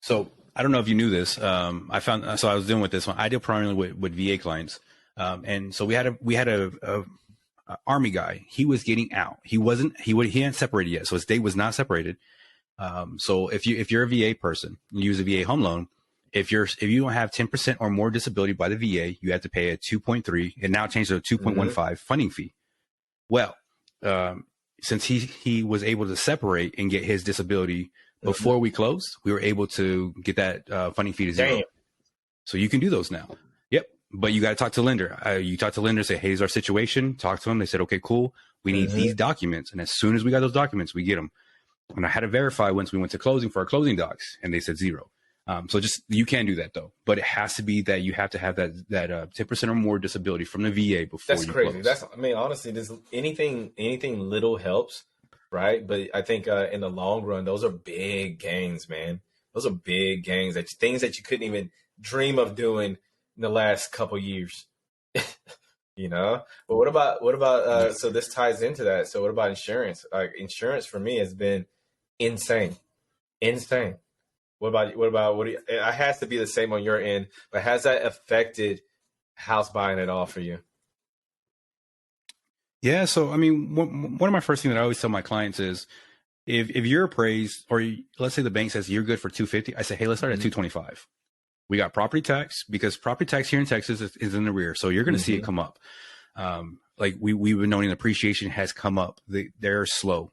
So I don't know if you knew this. So I was dealing with this one. I deal primarily with VA clients. And so we had a army guy. He was getting out. He hadn't separated yet. So his date was not separated. So if you're a VA person, you use a VA home loan. If you don't have 10% or more disability by the VA, you have to pay a 2.3, and now changed to a 2.15 funding fee. Well, since he was able to separate and get his disability before we closed, we were able to get that funding fee to zero. Damn. So you can do those now. Yep. But you got to talk to lender. You talk to lender, say, hey, here's our situation. Talk to them. They said, okay, cool. We need these documents. And as soon as we got those documents, we get them. And I had to verify once we went to closing for our closing docs, and they said zero. So just, you can do that though, but it has to be that you have to have that 10% or more disability from the VA before you close. That's crazy. I mean, honestly, anything little helps, right? But I think in the long run, those are big gains, man. Those are big gains, things that you couldn't even dream of doing in the last couple years. You know, but what about so this ties into that. So what about insurance? Like, insurance for me has been insane. What it has to be the same on your end, but has that affected house buying at all for you? Yeah. So, I mean, one of my first things that I always tell my clients is if you're appraised, or let's say the bank says you're good for 250, I say, hey, let's start at 225. We got property tax, because property tax here in Texas is in the rear. So you're going to see it come up. Like we've been knowing appreciation has come up. They're slow.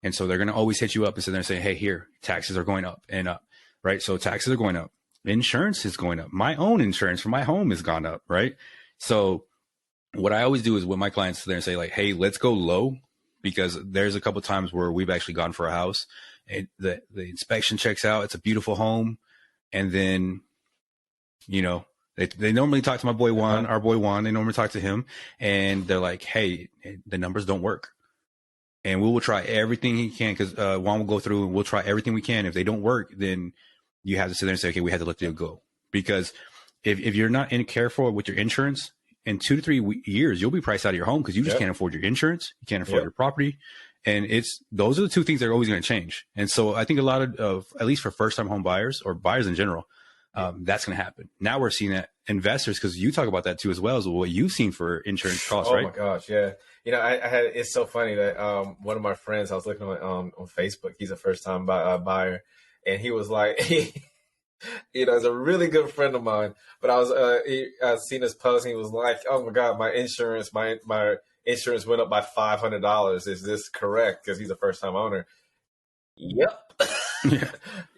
And so they're going to always hit you up and sit there and say, hey, here, taxes are going up and up, right? So taxes are going up. Insurance is going up. My own insurance for my home has gone up, right? So what I always do is with my clients sit there and say, like, hey, let's go low, because there's a couple of times where we've actually gone for a house and the inspection checks out. It's a beautiful home. And then, you know, they normally talk to my boy Juan, our boy Juan. They normally talk to him, and they're like, hey, the numbers don't work. And we will try everything he can, because Juan will go through and we'll try everything we can. If they don't work, then you have to sit there and say, okay, we have to let them go. Because if you're not careful with your insurance, in 2 to 3 years, you'll be priced out of your home, because you just can't afford your insurance. You can't afford your property. And those are the two things that are always going to change. And so I think a lot of at least for first time home buyers or buyers in general, that's going to happen. Now we're seeing that investors, because you talk about that too, as well as what you've seen for insurance costs, right? Oh my gosh. Yeah. You know, it's so funny that one of my friends, I was looking on Facebook, he's a first time buyer, and he was like, you know, he's a really good friend of mine, but I seen his post, and he was like, oh my God, my insurance went up by $500. Is this correct? Because he's a first time owner. Yep.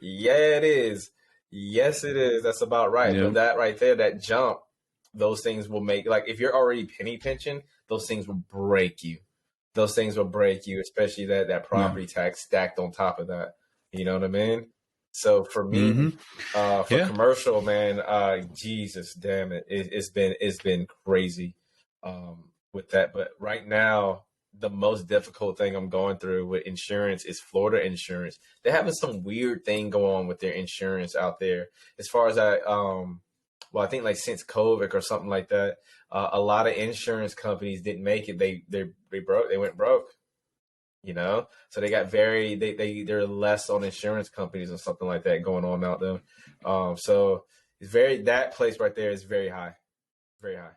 Yeah, it is. Yes, it is. That's about right. But that right there, that jump, those things will make, like, if you're already penny pinching, those things will break you. Those things will break you, especially that property tax stacked on top of that. You know what I mean? So for me, for commercial, man, Jesus, damn it, it's been crazy with that. But right now, the most difficult thing I'm going through with insurance is Florida insurance. They're having some weird thing go on with their insurance out there. As far as I think like since COVID or something like that, a lot of insurance companies didn't make it. They went broke, you know? So they got they're less on insurance companies or something like that going on out there. So it's that place right there is very high, very high.